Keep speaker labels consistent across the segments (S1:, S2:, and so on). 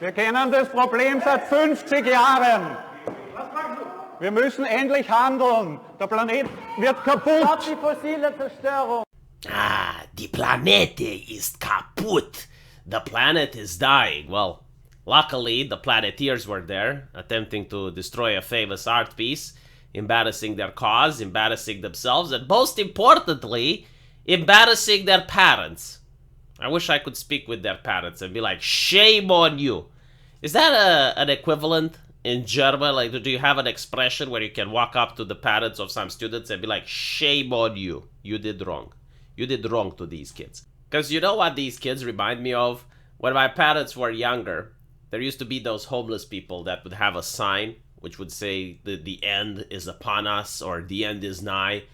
S1: Wir kennen das Problem seit 50 Jahren. Wir müssen endlich handeln. Der Planet wird kaputt.
S2: Stop die fossile Zerstörung.
S3: Die Planete ist kaputt. The planet is dying. Well, luckily the Planeteers were there, attempting to destroy a famous art piece, embarrassing their cause, embarrassing themselves, and most importantly, embarrassing their parents. I wish I could speak with their parents and be like, shame on you. Is that an equivalent in German? Like, do you have an expression where you can walk up to the parents of some students and be like, shame on you. You did wrong. You did wrong to these kids. Because you know what these kids remind me of? When my parents were younger, there used to be those homeless people that would have a sign which would say the end is upon us or the end is nigh.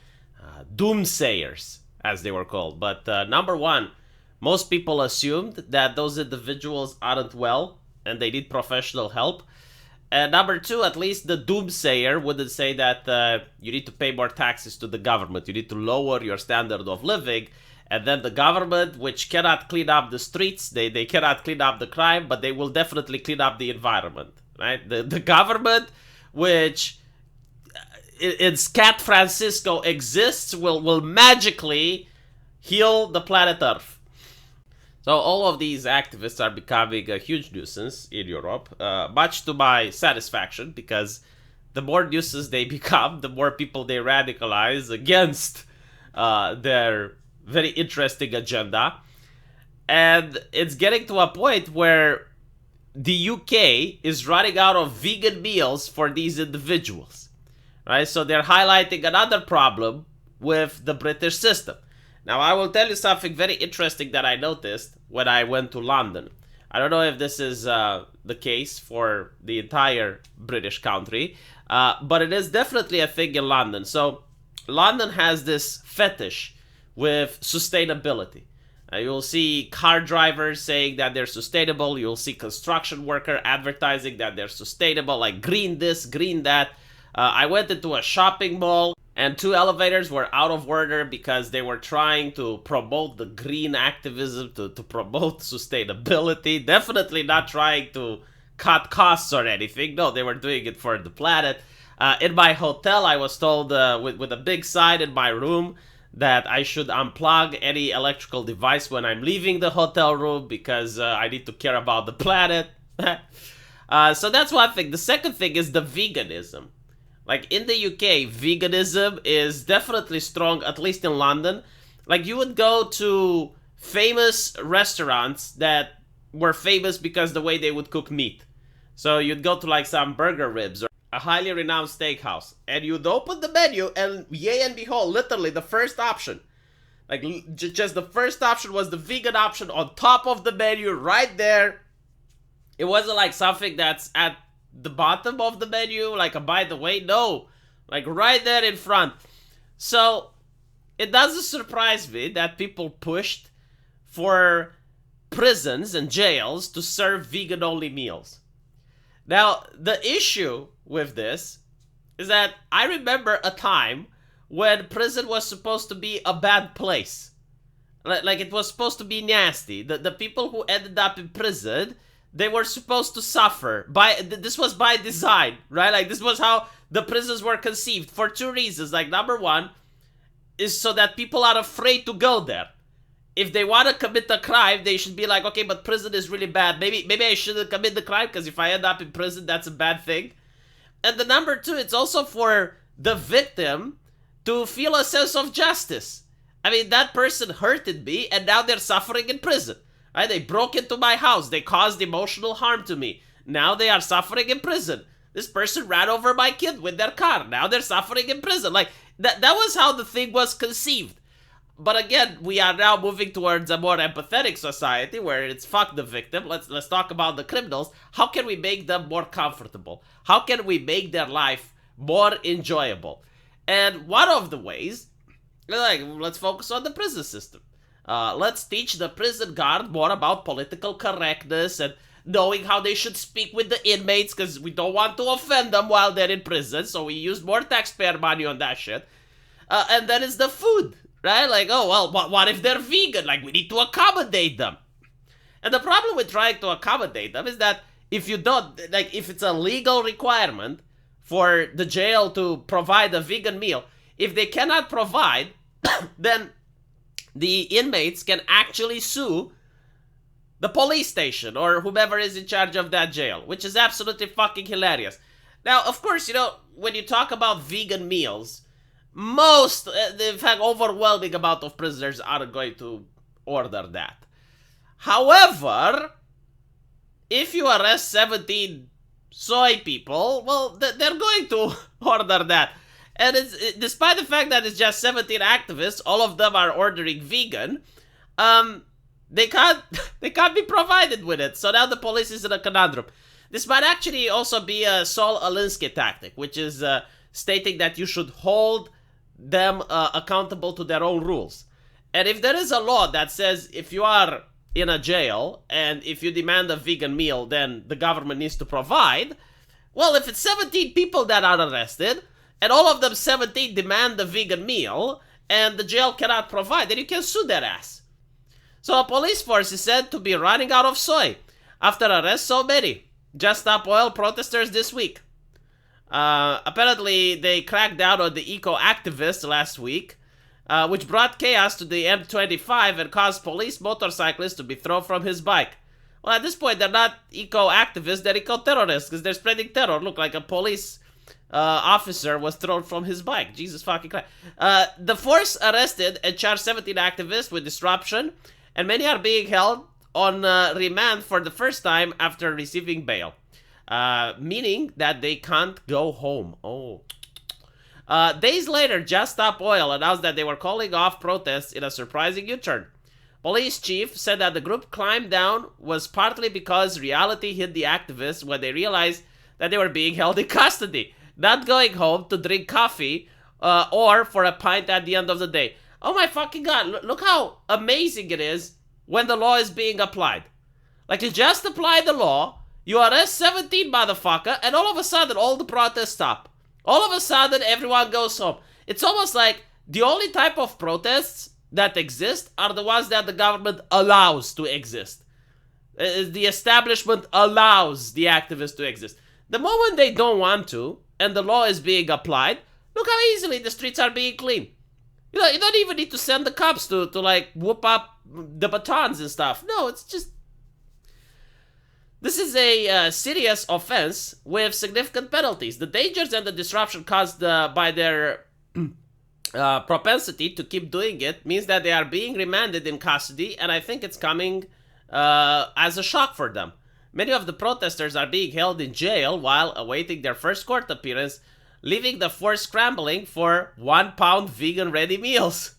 S3: Doomsayers, as they were called. But number one, most people assumed that those individuals aren't well and they need professional help. And number two, at least the doomsayer wouldn't say that you need to pay more taxes to the government. You need to lower your standard of living. And then the government, which cannot clean up the streets, they cannot clean up the crime, but they will definitely clean up the environment, right? The government, which in Scat Francisco exists, will magically heal the planet Earth. So all of these activists are becoming a huge nuisance in Europe, much to my satisfaction, because the more nuisance they become, the more people they radicalize against their very interesting agenda. And it's getting to a point where the UK is running out of vegan meals for these individuals, right? So they're highlighting another problem with the British system. Now, I will tell you something very interesting that I noticed when I went to London. I don't know if this is the case for the entire British country, but it is definitely a thing in London. So London has this fetish with sustainability. You'll see car drivers saying that they're sustainable. You'll see construction worker advertising that they're sustainable, like green this, green that. I went into a shopping mall and 2 elevators were out of order because they were trying to promote the green activism, to promote sustainability. Definitely not trying to cut costs or anything. No, they were doing it for the planet. In my hotel, I was told with a big sign in my room that I should unplug any electrical device when I'm leaving the hotel room because I need to care about the planet. So that's one thing. The second thing is the veganism. Like in the UK, veganism is definitely strong, at least in London. Like you would go to famous restaurants that were famous because the way they would cook meat. So you'd go to like some burger ribs or a highly renowned steakhouse, and you'd open the menu, and yay and behold, literally the first option, like just the first option was the vegan option on top of the menu right there. It wasn't like something that's at the bottom of the menu, like a by the way. No, like right there in front. So it doesn't surprise me that people pushed for prisons and jails to serve vegan only meals. Now, the issue with this is that I remember a time when prison was supposed to be a bad place. Like it was supposed to be nasty. The people who ended up in prison, they were supposed to suffer. This was by design, right? Like this was how the prisons were conceived for 2 reasons. Like number one is so that people are afraid to go there. If they want to commit a crime, they should be like, okay, but prison is really bad. Maybe I shouldn't commit the crime because if I end up in prison, that's a bad thing. And the number two, it's also for the victim to feel a sense of justice. I mean, that person hurted me and now they're suffering in prison. Right? They broke into my house. They caused emotional harm to me. Now they are suffering in prison. This person ran over my kid with their car. Now they're suffering in prison. Like, that was how the thing was conceived. But again, we are now moving towards a more empathetic society where it's fuck the victim. Let's talk about the criminals. How can we make them more comfortable? How can we make their life more enjoyable? And one of the ways, like, let's focus on the prison system. Let's teach the prison guard more about political correctness and knowing how they should speak with the inmates because we don't want to offend them while they're in prison. So we use more taxpayer money on that shit. And then it's the food. Right? Like, oh, well, what if they're vegan? Like, we need to accommodate them. And the problem with trying to accommodate them is that if you don't, like, if it's a legal requirement for the jail to provide a vegan meal, if they cannot provide, then the inmates can actually sue the police station or whomever is in charge of that jail, which is absolutely fucking hilarious. Now, of course, you know, when you talk about vegan meals, most, in fact, overwhelming amount of prisoners are going to order that. However, if you arrest 17 soy people, well, they're going to order that. And despite the fact that it's just 17 activists, all of them are ordering vegan, they can't be provided with it. So now the police is in a conundrum. This might actually also be a Saul Alinsky tactic, which is stating that you should hold them accountable to their own rules. And if there is a law that says if you are in a jail and if you demand a vegan meal, then the government needs to provide, well, if it's 17 people that are arrested and all of them 17 demand the vegan meal and the jail cannot provide, then you can sue their ass. So a police force is said to be running out of soy after arrest so many Just Stop Oil protesters this week. Apparently they cracked down on the eco-activists last week, which brought chaos to the M25 and caused police motorcyclists to be thrown from his bike. Well, at this point, they're not eco-activists, they're eco-terrorists, because they're spreading terror. Look, like a police officer was thrown from his bike. Jesus fucking Christ. The force arrested and charged 17 activists with disruption, and many are being held on remand for the first time after receiving bail. Meaning that they can't go home. Oh. Days later, Just Stop Oil announced that they were calling off protests in a surprising U-turn. Police chief said that the group climb down was partly because reality hit the activists when they realized that they were being held in custody, not going home to drink coffee or for a pint at the end of the day. Oh my fucking god, look how amazing it is when the law is being applied. Like, you just apply the law, you arrest 17 motherfucker, and all of a sudden all the protests stop. All of a sudden everyone goes home. It's almost like the only type of protests that exist are the ones that the government allows to exist. The establishment allows the activists to exist. The moment they don't want to, and the law is being applied, look how easily the streets are being cleaned. You know, you don't even need to send the cops to like whoop up the batons and stuff. No, it's just... This is a serious offense with significant penalties. The dangers and the disruption caused by their propensity to keep doing it means that they are being remanded in custody, and I think it's coming as a shock for them. Many of the protesters are being held in jail while awaiting their first court appearance, leaving the force scrambling for 1 pound vegan ready meals.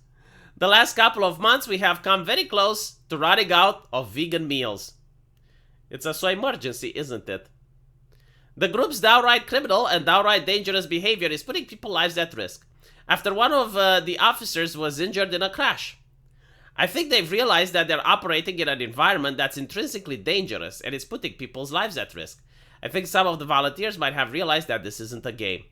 S3: The last couple of months we have come very close to running out of vegan meals. It's a SoyMergency, isn't it? The group's downright criminal and downright dangerous behavior is putting people's lives at risk, after one of the officers was injured in a crash. I think they've realized that they're operating in an environment that's intrinsically dangerous and is putting people's lives at risk. I think some of the volunteers might have realized that this isn't a game.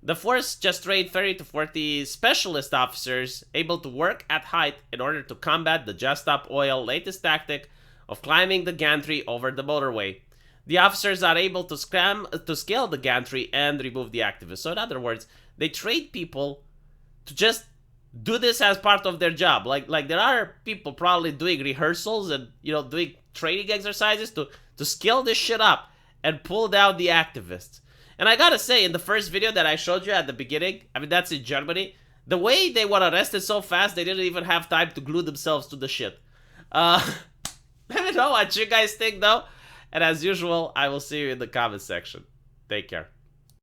S3: The force just trained 30 to 40 specialist officers able to work at height in order to combat the Just Stop Oil latest tactic of climbing the gantry over the motorway. The officers are able to scale the gantry and remove the activists. So in other words, they train people to just do this as part of their job. Like there are people probably doing rehearsals and, you know, doing training exercises to scale this shit up and pull down the activists. And I gotta say, in the first video that I showed you at the beginning, I mean, that's in Germany, the way they were arrested so fast, they didn't even have time to glue themselves to the shit. Let me know what you guys think, though. And as usual, I will see you in the comment section. Take care.